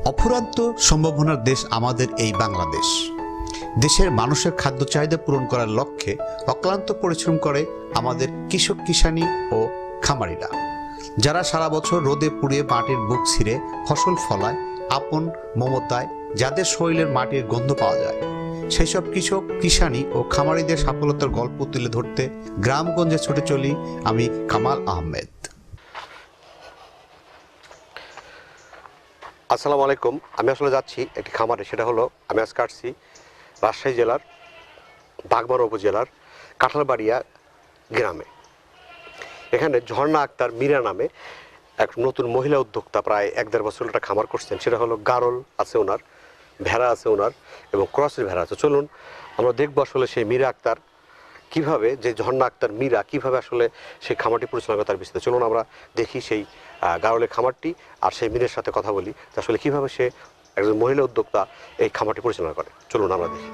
অফুরন্ত সম্ভাবনার দেশ আমাদের এই বাংলাদেশ। দেশের মানুষের খাদ্য চাহিদা পূরণ করার লক্ষ্যে অক্লান্ত পরিশ্রম করে আমাদের কৃষক কিষানি ও খামারিরা, যারা সারা বছর রোদে পুড়িয়ে মাটির বুক ছিঁড়ে ফসল ফলায় আপন মমতায়, যাদের শরীরের মাটির গন্ধ পাওয়া যায়। সেই সব কৃষক কিষানি ও খামারিদের সফলতার গল্প তুলে ধরতে গ্রামগঞ্জে ছুটে চলি আমি কামাল আহমেদ। আসসালামু আলাইকুম। আমি আসলে যাচ্ছি একটি খামারে, সেটা হলো আমি আজ কাটছি রাজশাহী জেলার বাগমারা উপজেলার কাঁঠালবাড়িয়া গ্রামে। এখানে ঝর্ণা আক্তার মীরা নামে এক নতুন মহিলা উদ্যোক্তা প্রায় 1-1.5 বছর একটা খামার করছেন। সেটা হলো গারল আছে ওনার, ভেড়া আছে ওনার এবং ক্রসের ভেড়া আছে। চলুন আমরা দেখবো আসলে সেই মীরা আক্তার কীভাবে, যে ঝর্ণা আক্তার মীরা কীভাবে আসলে সেই খামারটি পরিচালনা করে তার বিস্তারিত। চলুন আমরা দেখি সেই গারলের খামারটি আর সেই মীরের সাথে কথা বলি যে আসলে কীভাবে সে একজন মহিলা উদ্যোক্তা এই খামারটি পরিচালনা করে। চলুন আমরা দেখি।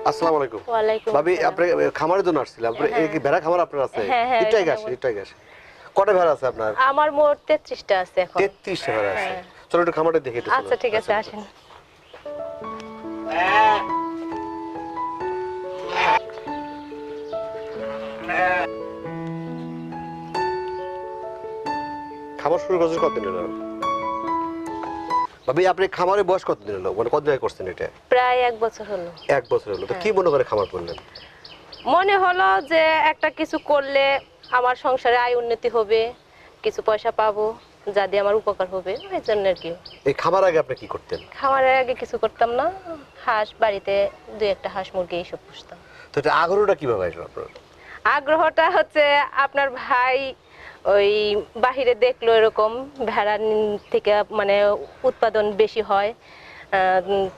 আসসালামু আলাইকুম। ওয়ালাইকুম ভাবি, আসসালাম। আপনি খামারের জন্য আসছিলেন? আপনার এই কি ভেড়া খামার আপনার আছে? হ্যাঁ, হ্যাঁ, এটাই এখানে গেছে, এটাই গেছে। কটা ভেড়া আছে আপনার? আমার মোট 33টা আছে এখন। 33টা ভেড়া আছে। হ্যাঁ। চলো একটু খামারটা দেখি একটু। আচ্ছা ঠিক আছে, আসেন। খামার শুরু করছেন কতদিন হলো? ভাবি, আপনি খামারের বয়স কতদিন হলো, মানে কত জায়গায় করছেন এটা? প্রায় 1 বছর হলো। 1 বছর হলো। তো কি মনে করে খামার করলেন? মনে হলো যে একটা কিছু করলে আমার সংসারে আয় উন্নতি হবে, কিছু পয়সা পাবো, যা দিয়ে আমার উপকার হবে, এই জন্য আর কি। এই খামার আগে আপনি কি করতেন? খামারের আগে কিছু করতাম না, হাঁস বাড়িতে 2-1টা হাঁস মুরগি এইসব পুষতাম। তো এটা আগ্রহটা কিভাবে আসলো আপনার? আগ্রহটা হচ্ছে আপনার ভাই ওই বাহিরে দেখলো এরকম ভেড়া থেকে মানে উৎপাদন বেশি হয়,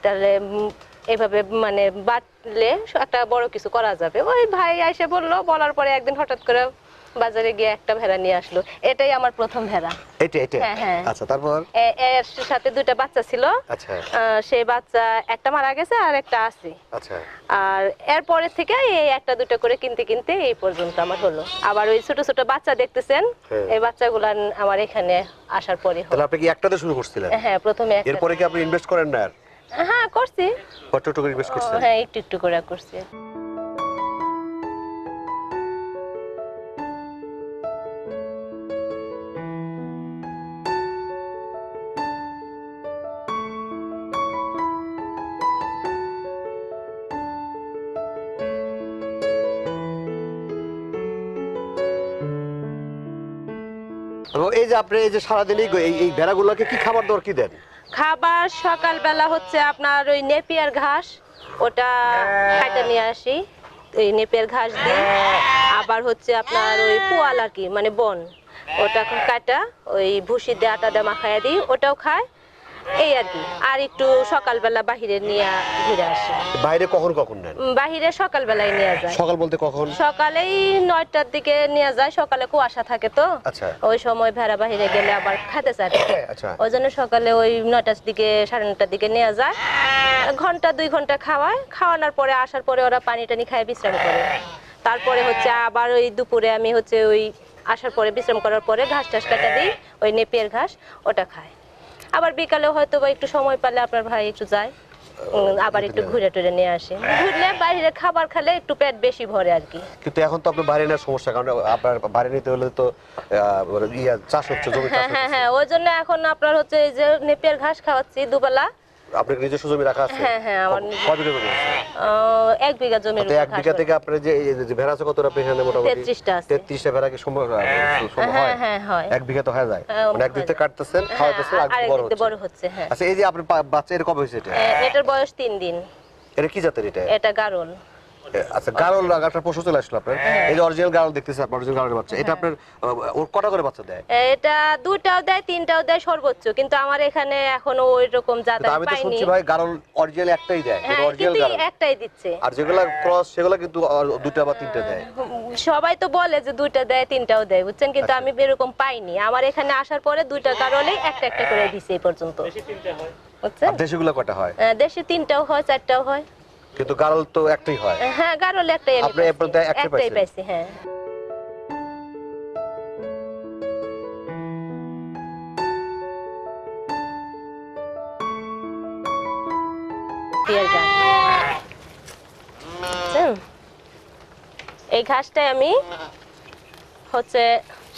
তাহলে এভাবে মানে বাড়লে একটা বড় কিছু করা যাবে। ওই ভাই এসে বললো, বলার পরে একদিন হঠাৎ করে বাজারে গিয়ে একটা ভেড়া নিয়ে আসলো। এটাই আমার প্রথম ভেড়া। এটা এটা? হ্যাঁ, হ্যাঁ। আচ্ছা, তারপর? এর সাথে 2টা বাচ্চা ছিল। আচ্ছা সেই বাচ্চা একটা মারা গেছে আর একটা আছে। আচ্ছা। আর এরপরে থেকে এই 1টা 2টা করে কিনতে কিনতে এই পর্যন্ত আমার হলো। আবার ওই ছোট ছোট বাচ্চা দেখতেছেন, হ্যাঁ। এই বাচ্চাগুলো আমার এখানে আসার পরে হলো। তাহলে আপনি কি একটাতে শুরু করছিলেন? হ্যাঁ, প্রথমে একটা। এরপরে কি আপনি ইনভেস্ট করেন না আর? হ্যাঁ, করছি। কতটুকু করে ইনভেস্ট করছেন? হ্যাঁ, একটু একটু করে করছি। এবং এই যে আপনি এই যে সারাদিন এই ভেড়াগুলোকে কি খাবার দর কি দেন? খাবার সকালবেলা হচ্ছে আপনার ওই নেপিয়ার ঘাস, ওটা কাটা নিয়ে আসি, এই নেপিয়ার ঘাস দিই। আবার হচ্ছে আপনার ওই পোয়াল আর কি, মানে বন, ওটা কাটা ওই ভুসি দিয়ে আটা দিয়ে মাখাইয়া দিই, ওটাও খায়, এই আর কি। আর একটু সকালবেলা বাহিরে নিয়ে ঘুরে আসি। বাইরে কখন কখন নেন? বাহিরে সকালবেলায় নিয়ে যায়। সকাল বলতে কখন? সকালেই 9টার দিকে নিয়ে যায়, সকালে কুয়াশা থাকে তো। আচ্ছা। ওই সময় ভেড়া বাহিরে গেলে আবার খেতে চায়। আচ্ছা। ওই জন্য সকালে ওই 9টার দিকে 9:30টার দিকে নিয়ে যায়, 1-2 ঘন্টা খাওয়ায়। খাওয়ানোর পরে আসার পরে ওরা পানি টানি খায়, বিশ্রাম করে। তারপরে হচ্ছে আবার ওই দুপুরে আমি হচ্ছে ওই আসার পরে বিশ্রাম করার পরে ঘাস টাস কাটা দিই, ওই নেপিয়ার ঘাস, ওটা খায়। আবার বিকালে হয়তো বা একটু সময় পেলে আপনার ভাই একটু যায়, আবার একটু ঘুরে টুরে নিয়ে আসে। ঘুরলে বাইরে খাবার খেলে একটু পেট বেশি ভরে আর কি। কিন্তু এখন তো আপনার বাইরে নেওয়ার সমস্যা, কারণ আপনার বাইরে নিতে হলে তো চাষ হচ্ছে, জমি চাষ হ্যাঁ, হ্যাঁ, হচ্ছে। হ্যাঁ, ওই জন্য এখন আপনার হচ্ছে এই যে নেপিয়ার ঘাস খাওয়াচ্ছি দুবেলা। আপনার নিজস্ব জমি রাখা আছে? হ্যাঁ, হ্যাঁ, আমার কয় বিঘা জমি আছে? 1 বিঘা জমির তো 1 বিঘা থেকে আপনার যে এই যে ভেড়া আছে কতটা এখানে? মোটামুটি 33টা আছে। 33টা ভেড়া কি সম্ভব হয়? হ্যাঁ, হ্যাঁ, হয়। 1 বিঘা তো হয়ে যায়। হ্যাঁ, মানে এক দিকে কাটতেছেন, খাওয়াতেছেন, আর আর বড় একদিকে হচ্ছে। বড় হচ্ছে। হ্যাঁ। আচ্ছা, এই যে আপনি বাচ্চা এর কবে হয়েছে এটা? এটার বয়স 3 দিন। এটা কি জাতের এটা? এটা গারল। আচ্ছা, গারল একটা পশু চলে আসলো আপনার। এই যে অরিজিনাল গারল দেখতেছেন, আপনার অরিজিনাল গারলের বাচ্চা। এটা আপনার ওর কটা করে বাচ্চা দেয়? এটা 2টাও দেয়, 3টাও দেয় সর্বোচ্চ, কিন্তু আমার এখানে এখনো ওই রকম জাত আমি তো পাইনি। শুনছি ভাই গারল অরিজিনাল একটাই দেয়, হ্যাঁ, অরিজিনাল কিন্তু গারল। একটাই দিচ্ছে। আর যেগুলা ক্রস সেগুলা কিন্তু 2টা বা 3টা দেয়। সবাই তো বলে যে 2টা দেয়, 3টাও দেয়, বুঝছেন, কিন্তু আমি এরকম পাইনি। আমার এখানে আসার পরে 2টা গারলেই একটা একটা করে দিছে এই পর্যন্ত, বুঝছেন। আর দেশিগুলা কয়টা হয়? দেশে 3টাও হয়, 4টাও হয়। কিন্তু গাড়ল তো একটাই হয়। হ্যাঁ, গাড়ল একটাই আমি আপনি এরপর পাইছি। একটাই একটাই পাইছেন? পাইছি, হ্যাঁ। বিয়ের গান। বুঝছেন? এই ঘাসটাই আমি হচ্ছে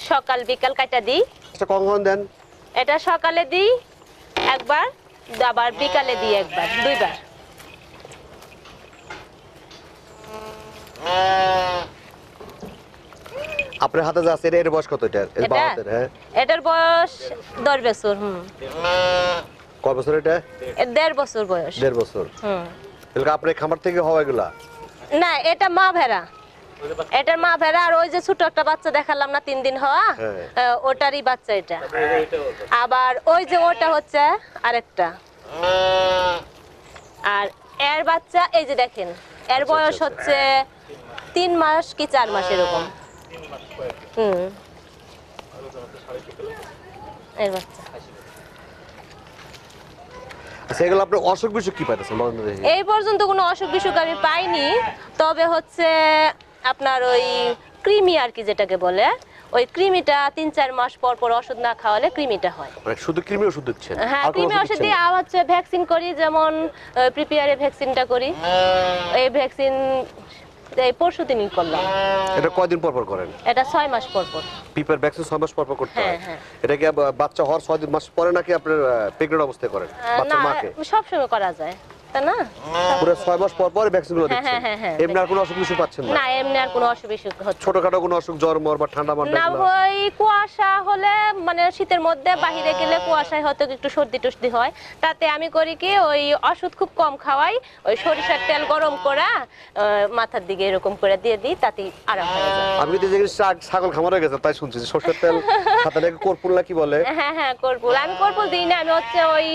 সকাল বিকাল কাটা দিই। এটা কখন দেন? এটা সকালে দিই একবার, আবার বিকালে দিই একবার, দুইবার। আপনার হাতে যা আছে এর বয়স কত এটার? এর এটা বাঁ হাতের, হ্যাঁ। এটার বয়স 10 বছর। কয় বছর এটা? এর 1.5 বছর বয়স। 1.5 বছর। এগুলো আপনার খামার থেকে হওয়া এগুলা? না, এটা মা ভেড়া। এটার মা ভেড়া। আর ওই যে ছোট একটা বাচ্চা দেখালাম না 3 দিন হওয়া, হ্যাঁ। ওটারই বাচ্চা এটা। আবার ওই যে ওটা হচ্ছে আরেকটা। আর এর বাচ্চা এই যে দেখেন, এর বয়স হচ্ছে 3 মাস কি 4 মাস এরকম। এর বাচ্চা। আচ্ছা, এগুলো আপনার অসুখ বিসুখ কি পাইতেছেন বলেন তো দেখি? এই পর্যন্ত কোনো অসুখ বিসুখ আমি পাইনি, তবে হচ্ছে আপনার ওই কৃমি আর কি যেটাকে বলে, ওই কৃমিটা 3-4 মাস পর পর ওষুধ না খাওয়ালে কৃমিটা হয়। মানে শুধু কৃমি ওষুধ দিচ্ছেন? হ্যাঁ, আর কোনো কৃমি ওষুধ ওষুধ দিচ্ছেন দিয়ে না? আর হচ্ছে ভ্যাকসিন করি, যেমন প্রিপেয়ারে ভ্যাকসিনটা করি। এই ভ্যাকসিন এই পরশু দিনই করলাম। এটা কয়দিন পর পর করেন? এটা 6 মাস পর পর। পিপার ভ্যাকসিন 6 মাস পর পর করতে হয়? হ্যাঁ, হ্যাঁ। এটা কি বাচ্চা হওয়ার 6 মাস পরে নাকি আপনার প্রেগন্যান্ট অবস্থায় করেন না, বাচ্চার মাকে? সবসময় করা যায়, তাই না? পুরো 6 মাস পর পর ভ্যাকসিনগুলো হ্যাঁ, দিচ্ছেন? হ্যাঁ, হ্যাঁ, এমনি আর কোনো অসুখ বিসুখ পাচ্ছেন না? না, এমনি আর কোনো অসুখ বিসুখ হচ্ছে না। ছোটখাটো কোনো অসুখ, জ্বর মর বা ঠান্ডা মান্ডা না, এগুলো? ওই কুয়াশা হলে মানে শীতের মধ্যে বাহিরে গেলে কুয়াশায় হয়তো একটু সর্দি টর্দি হয়, তাতে আমি করি কি ওই ওষুধ খুব কম খাওয়াই, ওই সরিষার তেল গরম করা মাথার দিকে এরকম করে দিয়ে দিই, তাতেই আরাম হয়ে যায়। আমি কিন্তু যে ছাগল খামারে গেছে তাই শুনছি যে সরষের তেল সাথে নাকি কর্পূর না কি বলে? হ্যাঁ, হ্যাঁ, কর্পূর। আমি কর্পূর দিই না, আমি হচ্ছে ওই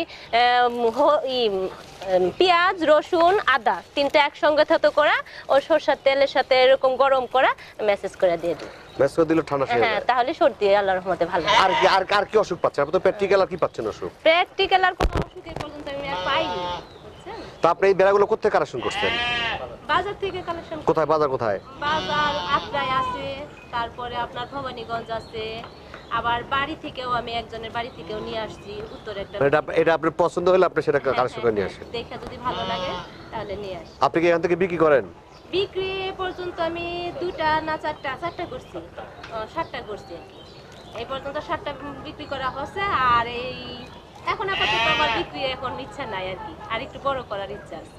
পেঁয়াজ রসুন আদা 3টা একসঙ্গে থেতো করা ওই সরষের তেলের সাথে এরকম গরম করা মেসেজ করে দিয়ে দিই। ম্যাচ করে দিলে ঠান্ডা সেরে হ্যাঁ, যায়। তাহলে সর্দি আল্লাহর রহমতে ভালো হয়। আর কি আর কি অসুখ পাচ্ছেন? আপনি তো প্র্যাকটিক্যাল আর কি পাচ্ছেন অসুখ? প্র্যাকটিক্যাল আর কোনো অসুখ এই পর্যন্ত আমি আর পাইনি, বুঝছেন? তো আপনি এই বেড়াগুলো কোথায় কালেকশন করছেন? বাজার থেকে কালেকশন। কোথায় বাজার কোথায়? বাজার আত্রাই আছে, তারপরে আপনার ভবানীগঞ্জ আছে, আবার বাড়ি থেকেও আমি একজনের বাড়ি থেকেও নিয়ে আসছি, উত্তরে একটা। এটা আপনার পছন্দ হলে আপনি সেটা কালেকশন করে নিয়ে আসেন? দেখে যদি ভালো লাগে তাহলে নিয়ে আসি। আপনি কি এখান থেকে বিক্রি করেন? বিক্রি এ পর্যন্ত আমি 2টা না 4টা করছি, 7টা করছি। এই পর্যন্ত 7টা বিক্রি করা হচ্ছে। আর এই এখন আপাতত আমার বিক্রি এখন ইচ্ছা নাই আর কি, আর একটু বড় করার ইচ্ছা আছে।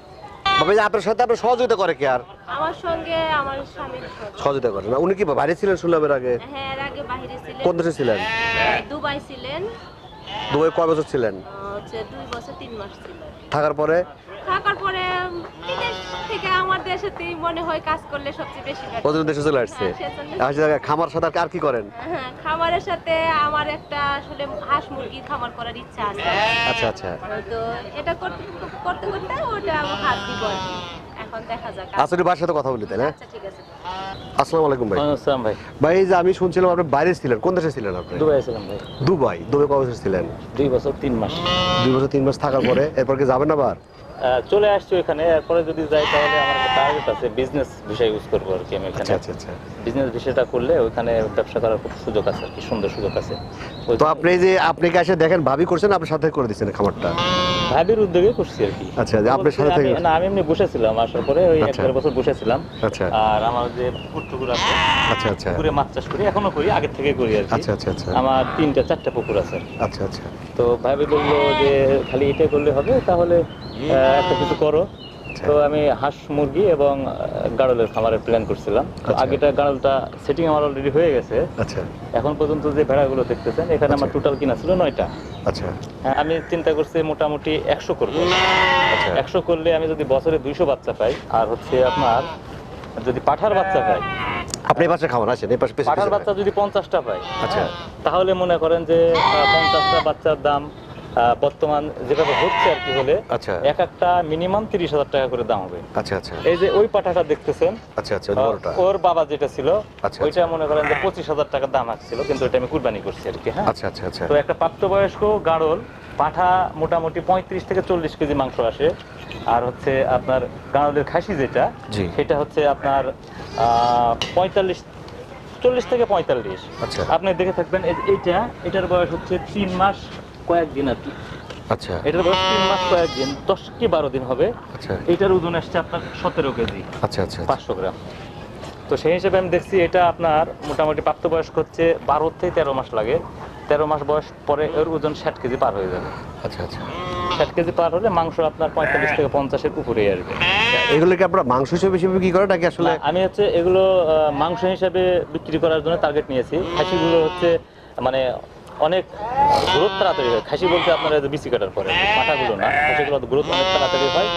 বাবা, যে আপনার সাথে আপনার সহযোগিতা করে কি আর? আমার সঙ্গে আমার স্বামীর সঙ্গে। সহযোগিতা করে না? উনি কি বাইরে ছিলেন শুনলাম এর আগে? হ্যাঁ, এর আগে বাইরে ছিলেন। কোন দেশে ছিলেন? দুবাই ছিলেন। দুবাই কয় বছর ছিলেন? হচ্ছে 2 বছর 3 মাস ছিলেন। থাকার পরে? থাকার পরে বিদেশ থেকে আমার দেশেতেই মনে হয় কাজ করলে সবচেয়ে বেশি ভালো। ওদের দেশে চলে আসছে। হ্যাঁ, সেজন্য। আচ্ছা, খামার সাথে আর কি করেন? হ্যাঁ, খামারের সাথে আমার একটা আসলে হাঁস মুরগি খামার করার ইচ্ছা আছে। আচ্ছা আচ্ছা তো এটা করতে করতে করতে ওটা আমি হাত দিব আর কি। এখন দেখা যাক। আসলে বাসার সাথে কথা বলি তাহলে। আচ্ছা, ঠিক আছে। আসসালামু আলাইকুম ভাই। আসসালাম ভাই। ভাই, এই যে আমি শুনছিলাম আপনি বাইরে ছিলেন, কোন দেশে ছিলেন আপনি? দুবাই ছিলাম ভাই। দুবাই কয় বছর ছিলেন? 2 বছর 3 মাস। 2 বছর 3 মাস থাকার পরে এরপর কি যাবেন আবার? চলে আসছি ওখানে, এরপরে যদি যাই তাহলে আমার একটা টার্গেট আছে, বিজনেস ভিসা ইউজ করবো আর কি আমি আচ্ছা এখানে। আচ্ছা আচ্ছা। বিজনেস ভিসাটা করলে ওখানে ব্যবসা করার খুব সুযোগ আছে আর কি, সুন্দর সুযোগ আছে। তো আপনি এই যে আপনি কি এসে দেখেন ভাবি করছেন, আপনার সাথে করে দিচ্ছেন খামারটা? ভাবির উদ্যোগে করছি আর কি। আচ্ছা, যে আপনার সাথে থেকে? না, আমি এমনি বসেছিলাম, আসার পরে ওই আচ্ছা। 1-1.5 বছর বসেছিলাম। আচ্ছা আর আমার যে পুকুর আছে, আচ্ছা আচ্ছা পুকুরে মাছ চাষ করি, এখনো করি, আগের থেকে করি আর কি। আচ্ছা আচ্ছা আচ্ছা আমার 3-4টা পুকুর আছে। আচ্ছা আচ্ছা। তো তো ভাবি বললো যে খালি এটা করলে হবে, তাহলে একটা কিছু করো। তো আমি হাঁস মুরগি এবং গাড়লের খামারের প্ল্যান করছিলাম। তো আচ্ছা। আগেটা গাড়লটা সেটিং আমার অলরেডি হয়ে গেছে। আচ্ছা এখন পর্যন্ত যে ভেড়াগুলো দেখতেছেন এখানে আমার আচ্ছা। টোটাল কিনা ছিল 9টা। আচ্ছা হ্যাঁ, আমি চিন্তা করছি মোটামুটি 100 করবো। আচ্ছা 100 করলে আমি যদি বছরে 200 বাচ্চা পাই, আর হচ্ছে আপনার যদি পাঠার বাচ্চা পাই, আপনি এই পাশে খামার আছেন, এই পাশে পেছনে পাঠার পেছনে। বাচ্চা যদি 50টা পাই, আচ্ছা। তাহলে মনে করেন যে 50টা বাচ্চার দাম বর্তমান যেভাবে হচ্ছে আর কি হলে আচ্ছা এক একটা মিনিমাম 30,000 টাকা করে দাম হবে। আচ্ছা আচ্ছা এই যে ওই পাঠাটা দেখতেছেন, আচ্ছা আচ্ছা বড়টা ওর বাবা যেটা ছিল আচ্ছা, ওইটা আচ্ছা। মনে করেন যে 25,000 টাকা দাম আসছিল, কিন্তু ওইটা আমি কুরবানি করছি আর কি। হ্যাঁ, আচ্ছা আচ্ছা আচ্ছা তো একটা প্রাপ্তবয়স্ক গাড়ল পাঠা মোটামুটি 35 থেকে 40 কেজি মাংস আসে। আর হচ্ছে আপনার গাড়লের খাসি যেটা, জি। সেটা হচ্ছে আপনার 40 থেকে 45। আচ্ছা। আপনি দেখে থাকবেন এটার বয়স হচ্ছে 3 মাস কয়েকদিন আর কি। আচ্ছা এটার বয়স 3 মাস কয়েকদিন, 10 কি 12 দিন হবে। আচ্ছা এটার ওজন আসছে আপনার 17 কেজি আচ্ছা আচ্ছা 500 গ্রাম। তো সেই হিসেবে আমি দেখছি এটা আপনার মোটামুটি প্রাপ্তবয়স্ক হচ্ছে 12 থেকে 13 মাস লাগে। 13 মাস বয়স পরে এর ওজন 60 কেজি পার হয়ে যাবে। আচ্ছা আচ্ছা 60 কেজি পার হলে মাংস আপনার 45 থেকে 50-এর উপরেই আসবে। এগুলো কি আপনারা মাংস হিসেবে বেশি বিক্রি করেন নাকি আসলে? না, আমি হচ্ছে এগুলো মাংস হিসাবে বিক্রি করার জন্য টার্গেট নিয়েছি। খাসিগুলো হচ্ছে মানে অনেক গ্রোথ তাড়াতাড়ি হয়। খাসি বলতে আপনারা বিসি কাটার পরে, পাঠাগুলো না, খাসিগুলো গ্রোথ অনেক তাড়াতাড়ি হয়।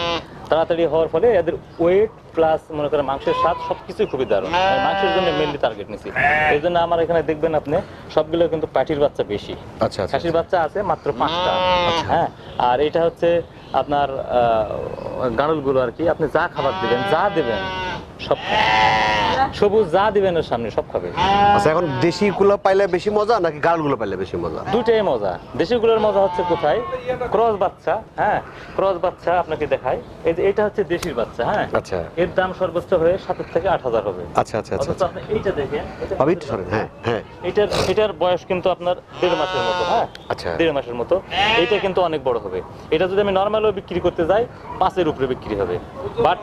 তাড়াতাড়ি হওয়ার ফলে এদের ওয়েট প্লাস মনে করেন মাংসের স্বাদ সবকিছুই খুবই দারুণ। আমি মাংসের জন্য মেনলি টার্গেট নিয়েছি। এই জন্য আমার এখানে দেখবেন আপনি সবগুলো কিন্তু পাটির বাচ্চা বেশি, আচ্ছা আচ্ছা খাসির বাচ্চা আছে মাত্র 5টা। হ্যাঁ, আর এটা হচ্ছে আপনার গাড়লগুলো আর কি, আপনি যা খাবার দিবেন, যা দেবেন সব খাবে। সবুজ যা দিবেন ওর সামনে সব খাবে। আচ্ছা, এখন দেশি গুলো পাইলে বেশি মজা নাকি গাড়গুলো পাইলে বেশি মজা? দুটাই মজা। দেশিগুলোর মজা হচ্ছে কোথায়? ক্রস বাচ্চা। হ্যাঁ, ক্রস বাচ্চা আপনাকে দেখাই। এই যে এটা হচ্ছে দেশির বাচ্চা। হ্যাঁ, আচ্ছা এর দাম সর্বোচ্চ হয়ে 7 থেকে 8,000 হবে। আচ্ছা আচ্ছা আচ্ছা অথচ আপনি এইটা দেখেন, আমি একটু সরেন। হ্যাঁ হ্যাঁ এটার বয়স কিন্তু আপনার 1.5 মাসের মতো। হ্যাঁ, আচ্ছা 1.5 মাসের মতো। এইটা কিন্তু অনেক বড় হবে। এটা যদি আমি নর্মালও বিক্রি করতে যাই 5-এর উপরে বিক্রি হবে। বাট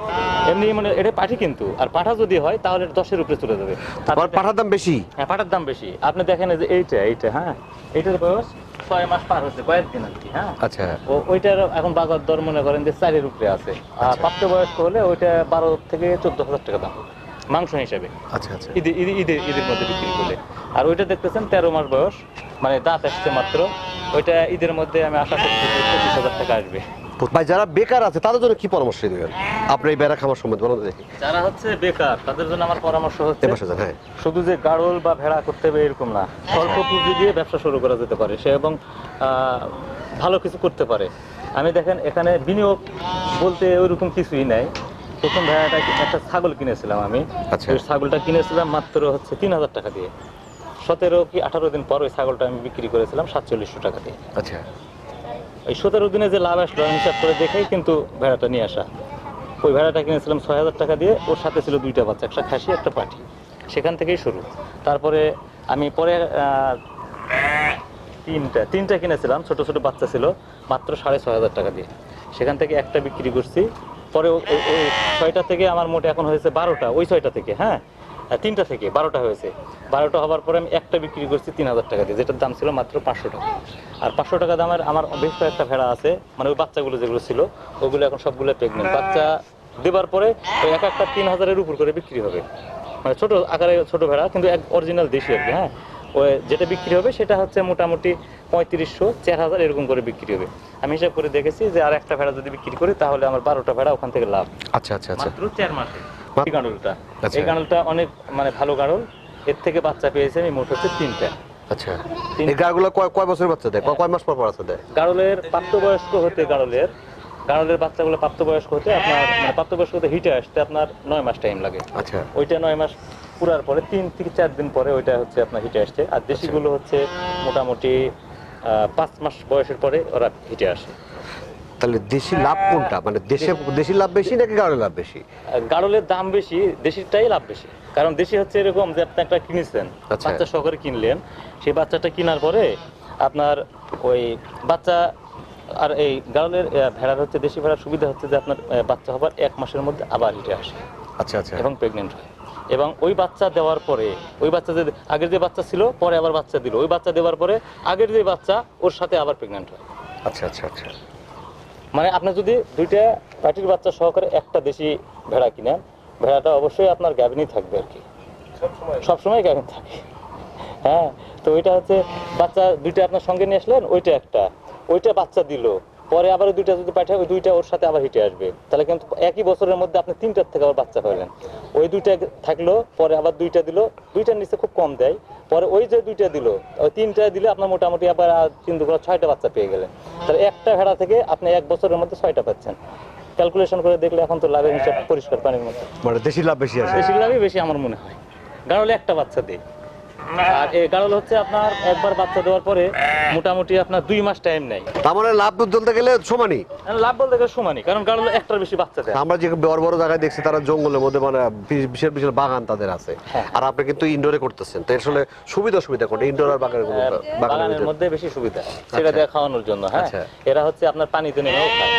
এমনি মানে এটা পাঠি কিন্তু, আর পাঠা যদি হয় তাহলে 10-এর উপরে চলে যাবে। আবার পাঠার দাম বেশি। হ্যাঁ, পাঠার দাম বেশি। আপনি দেখেন এই যে এইটা হ্যাঁ, এইটার বয়স 6 মাস পার হচ্ছে, কয়েকদিন আর কি। হ্যাঁ, আচ্ছা ওইটার এখন বাজার দর মনে করেন যে 4-এর উপরে আছে। আর প্রাপ্তবয়স্ক হলে ওইটা 12 থেকে 14,000 টাকা দাম মাংস হিসাবে, আচ্ছা আচ্ছা ঈদের মধ্যে বিক্রি করলে। আর ওইটা দেখতেছেন 13 মাস বয়স, মানে দাঁত আসছে মাত্র। ওইটা ঈদের মধ্যে আমি আশা করছি 25,000 টাকা আসবে। ভাই, যারা বেকার আছে তাদের জন্য কি পরামর্শ দিবেন আপনি এই বেড়া খামার সম্বন্ধে বলুন দেখি? যারা হচ্ছে বেকার তাদের জন্য আমার পরামর্শ হচ্ছে, এ পাশে যান। হ্যাঁ শুধু যে গাড়ল বা ভেড়া করতে হবে এরকম না, স্বল্প পুঁজি দিয়ে ব্যবসা শুরু করা যেতে পারে সে, এবং ভালো কিছু করতে পারে। আমি দেখেন এখানে বিনিয়োগ বলতে ওইরকম কিছুই নাই। প্রথম ভেড়াটা একটা ছাগল কিনেছিলাম আমি। আচ্ছা। ওই ছাগলটা কিনেছিলাম মাত্র হচ্ছে 3,000 টাকা দিয়ে। 17 কি 18 দিন পর ওই ছাগলটা আমি বিক্রি করেছিলাম 4700 টাকা দিয়ে। আচ্ছা ওই 17 দিনে যে লাভ আসলো আমি হিসাব করে দেখেই কিন্তু ভেড়াটা নিয়ে আসা। ওই ভেড়াটা কিনেছিলাম 6,000 টাকা দিয়ে, ওর সাথে ছিল 2টা বাচ্চা, একটা খাসি একটা পাঠি। সেখান থেকেই শুরু। তারপরে আমি পরে তিনটা কিনেছিলাম, ছোট ছোট বাচ্চা ছিল, মাত্র 6,500 টাকা দিয়ে। সেখান থেকে একটা বিক্রি করছি। পরে ওই 6টা থেকে আমার মোট এখন হয়েছে 12টা। ওই 6টা থেকে, হ্যাঁ 3টা থেকে 12টা হয়েছে। 12টা হওয়ার পরে আমি একটা বিক্রি করছি 3,000 টাকা দিয়ে, যেটার দাম ছিল মাত্র 500 টাকা। আর 500 টাকা দামের আমার বেশ কয়েকটা ভেড়া আছে, মানে ওই বাচ্চাগুলো যেগুলো ছিল ওগুলো এখন সবগুলো প্রেগনেন্ট। বাচ্চা দেবার পরে ওই একটা 3,000-এর উপর করে বিক্রি হবে। মানে ছোট আকারে ছোট ভেড়া, কিন্তু এক অরিজিনাল দেশি আর কি। হ্যাঁ, ওই যেটা বিক্রি হবে সেটা হচ্ছে মোটামুটি 3,500, 4,000 এরকম করে বিক্রি হবে। আমি হিসাব করে দেখেছি যে আর একটা ভেড়া যদি বিক্রি করি তাহলে আমার 12টা ভেড়া ওখান থেকে লাভ। আচ্ছা আচ্ছা আচ্ছা মাত্র 4 মাসে। এই গাড়লটা, আচ্ছা। এই গাড়লটা অনেক মানে ভালো গাড়ল। এর থেকে বাচ্চা পেয়েছি আমি মোট হচ্ছে 3টা। আচ্ছা, এই গাড়গুলো কয় বছরের বাচ্চা দেয়? কয় মাস পর পর বাচ্চা দেয়? গাড়লের প্রাপ্তবয়স্ক হতে গাড়লের বাচ্চাগুলো প্রাপ্তবয়স্ক হতে আপনার মানে প্রাপ্তবয়স্ক হতে হিটে আসতে আপনার 9 মাস টাইম লাগে। আচ্ছা ওইটা 9 মাস পুরার পরে 3 থেকে 4 দিন পরে ওইটা হচ্ছে আপনার হিটে আসছে। আর দেশিগুলো হচ্ছে মোটামুটি 5 মাস বয়সের পরে ওরা হিটে আসে। তাহলে দেশি লাভ কোনটা? মানে দেশি লাভ বেশি নাকি গাড়ের লাভ বেশি? গাড়লের দাম বেশি, দেশিরটাই লাভ বেশি। কারণ দেশি হচ্ছে এরকম যে আপনি একটা কিনেছেন, আচ্ছা। বাচ্চা সহকারে কিনলেন, সেই বাচ্চাটা কেনার পরে আপনার ওই বাচ্চা, আর এই গাড়লের ভেড়ার হচ্ছে দেশি ভেড়ার সুবিধা হচ্ছে যে আপনার বাচ্চা হবার 1 মাসের মধ্যে আবার হিটে আসে আচ্ছা আচ্ছা এবং প্রেগনেন্ট হয়। এবং ওই বাচ্চা দেওয়ার পরে ওই বাচ্চা যে আগের যে বাচ্চা ছিল পরে আবার বাচ্চা দিল, ওই বাচ্চা দেওয়ার পরে আগের যে বাচ্চা ওর সাথে আবার প্রেগনেন্ট হয়। আচ্ছা আচ্ছা আচ্ছা মানে আপনি যদি 2টা পাটির বাচ্চা সহকারে একটা দেশি ভেড়া কিনেন, ভেড়াটা অবশ্যই আপনার গাভিনই থাকবে আর কি, সবসময় গাভিন থাকে। হ্যাঁ, তো ওইটা হচ্ছে বাচ্চা 2টা আপনার সঙ্গে নিয়ে আসলেন, ওইটা বাচ্চা দিল, পরে আবার ওই দুইটা যদি পাঠায় ওই দুইটা ওর সাথে আবার হিটে আসবে, তাহলে কিন্তু একই বছরের মধ্যে আপনি 3টার থেকে আবার বাচ্চা পাইলেন। ওই দুইটা থাকলো, পরে আবার দুইটা দিল, দুইটার নিচে খুব কম দেয়, পরে ওই যে দুইটা দিল, ওই 3টা দিলে আপনার মোটামুটি আবার 3 দুগুণা 6টা বাচ্চা পেয়ে গেলেন। তাহলে একটা ভেড়া থেকে আপনি এক বছরের মধ্যে 6টা পাচ্ছেন। ক্যালকুলেশন করে দেখলে এখন তো লাভের হিসাব পরিষ্কার পানির মতো। মানে দেশি লাভ বেশি আছে। বেশি লাভই বেশি আমার মনে হয়। গাড়লে একটা বাচ্চা দেয়, আর এই গাড়ল হচ্ছে আপনার একবার বাচ্চা দেওয়ার পরে মোটামুটি আপনার 2 মাস টাইম নেয়। তার মানে লাভ বলতে গেলে সমানই। লাভ বলতে গেলে সমানই, কারণ গাড়ল একটার বেশি বাচ্চা দেয়। আমরা যে বড় বড় জায়গায় দেখছি তারা জঙ্গলের মধ্যে মানে বিশাল বিশাল বাগান তাদের আছে, হ্যাঁ। আর আপনি কিন্তু ইনডোরে করতেছেন, তো আসলে সুবিধা কোনটা, ইনডোর আর বাগানের বাগানের মধ্যে বেশি সুবিধা সেটা দিয়ে খাওয়ানোর জন্য। হ্যাঁ, আচ্ছা। এরা হচ্ছে আপনার পানিতে নেমেও খায়।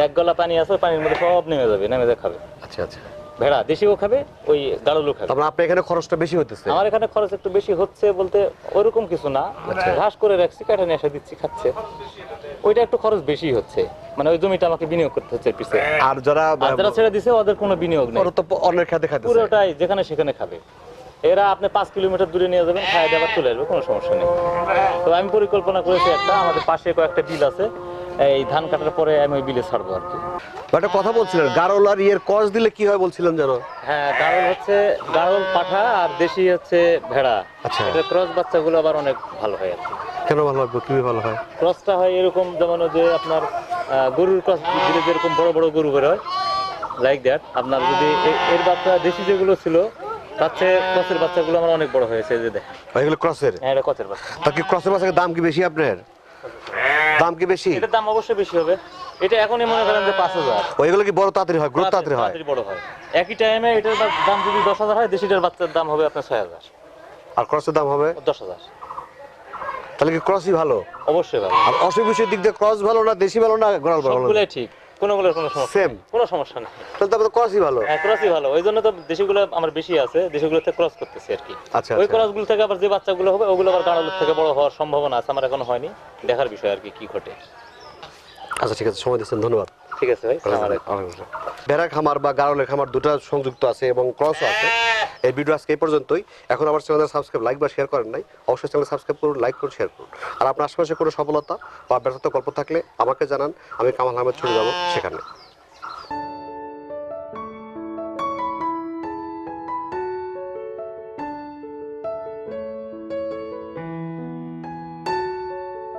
এক গলা পানি আছে, পানির মধ্যে সব নেমে যাবে, নেমে যা খাবে। আচ্ছা আচ্ছা। ভেড়া দেশিও খাবে, ওই গাড়লও খাবে। তারপরে আপনার এখানে খরচটা বেশি হতেছে। আমার এখানে খরচ একটু বেশি হচ্ছে বলতে ওরকম কিছু না, ঘাস করে রাখছি, কাটা নিয়ে এসে দিচ্ছি, খাচ্ছে। ওইটা একটু খরচ বেশি হচ্ছে, মানে ওই জমিটা আমাকে বিনিয়োগ করতে হচ্ছে পিছে। আর যারা ছেড়ে দিছে ওদের কোনো বিনিয়োগ নেই, ওরা তো অন্যের খাতে খাইতেছে। পুরোটাই যেখানে সেখানে খাবে। এরা আপনি 5 কিলোমিটার দূরে নিয়ে যাবেন, খায় দিয়ে আবার চলে আসবে, কোনো সমস্যা নেই। তো আমি পরিকল্পনা করেছি একটা, আমাদের পাশে কয়েকটা বিল আছে, এই ধান কাটার পরে আমি ওই বিলে ছাড়বো আর কি। একটা কথা বলছিলেন গাড়ল আর ইয়ের কস দিলে কি হয় বলছিলেন জানো? হ্যাঁ, গাড়ল হচ্ছে গাড়ল পাঠা, আর দেশি হচ্ছে ভেড়া। আচ্ছা। এটা ক্রস বাচ্চাগুলো আবার অনেক ভালো হয় আর কি। কেন ভালো হবে, কি ভালো হয়? ক্রসটা হয় এরকম, যেমন ওই যে আপনার গরুর ক্রস দিলে যেরকম বড় বড় গরু বের হয়, লাইক দ্যাট। আপনার যদি এর বাচ্চা দেশি যেগুলো ছিল তার চেয়ে ক্রসের বাচ্চাগুলো আমার অনেক বড় হয়েছে, যে দেখেন। এগুলো ক্রসের? হ্যাঁ, এটা ক্রসের বাচ্চা। তা কি ক্রসের বাচ্চার দাম কি বেশি আপনার? দাম কি বেশি? এটার দাম অবশ্যই বেশি হবে। এটা এখনই মনে করেন যে 5000। ওইগুলো কি বড় তাড়াতাড়ি হয়, গ্রোথ তাড়াতাড়ি হয়? বড় হয়। একই টাইমে এটার দাম যদি 10000 হয়, দেশিটার বাচ্চার দাম হবে আপনার 6000। আর ক্রসের দাম হবে 10000। তাহলে কি ক্রসই ভালো? অবশ্যই ভালো। আর অসুখ বিসুখের দিক দিয়ে ক্রস ভালো না দেশি ভালো না গাড়ল ভালো? সবগুলাই ঠিক, কোনোগুলোর কোনো সমস্যা সেম, কোনো সমস্যা নেই। তাহলে তো ক্রসই ভালো। হ্যাঁ, ক্রসই ভালো। ওই জন্য তো দেশিগুলো আমার বেশি আছে, দেশিগুলোতে ক্রস করতেছি আর কি। আচ্ছা, ওই আচ্ছা। ক্রসগুলো থেকে আবার যে বাচ্চাগুলো হবে ওগুলো আবার গাড়লের থেকে বড় হওয়ার সম্ভাবনা আছে, আমার এখনো হয়নি, দেখার বিষয় আর কি কি ঘটে। আচ্ছা ঠিক আছে, সময় দিচ্ছেন, ধন্যবাদ। ঠিক আছে ভাই, আসসালামু আলাইকুম। ভেড়া খামার বা গাড়লের খামার দুটো সংযুক্ত আছে এবং ক্রসও আছে। এই ভিডিও আজকে এই পর্যন্তই। এখন আমার চ্যানেল সাবস্ক্রাইব, লাইক বা শেয়ার করেন নাই, অবশ্যই চ্যানেল সাবস্ক্রাইব করুন, লাইক করুন, শেয়ার করুন। আর আপনার আশেপাশে কোনো সফলতা বা ব্যর্থতা গল্প থাকলে আমাকে জানান, আমি কামাল আহমেদ ছুটে যাবো সেখানে।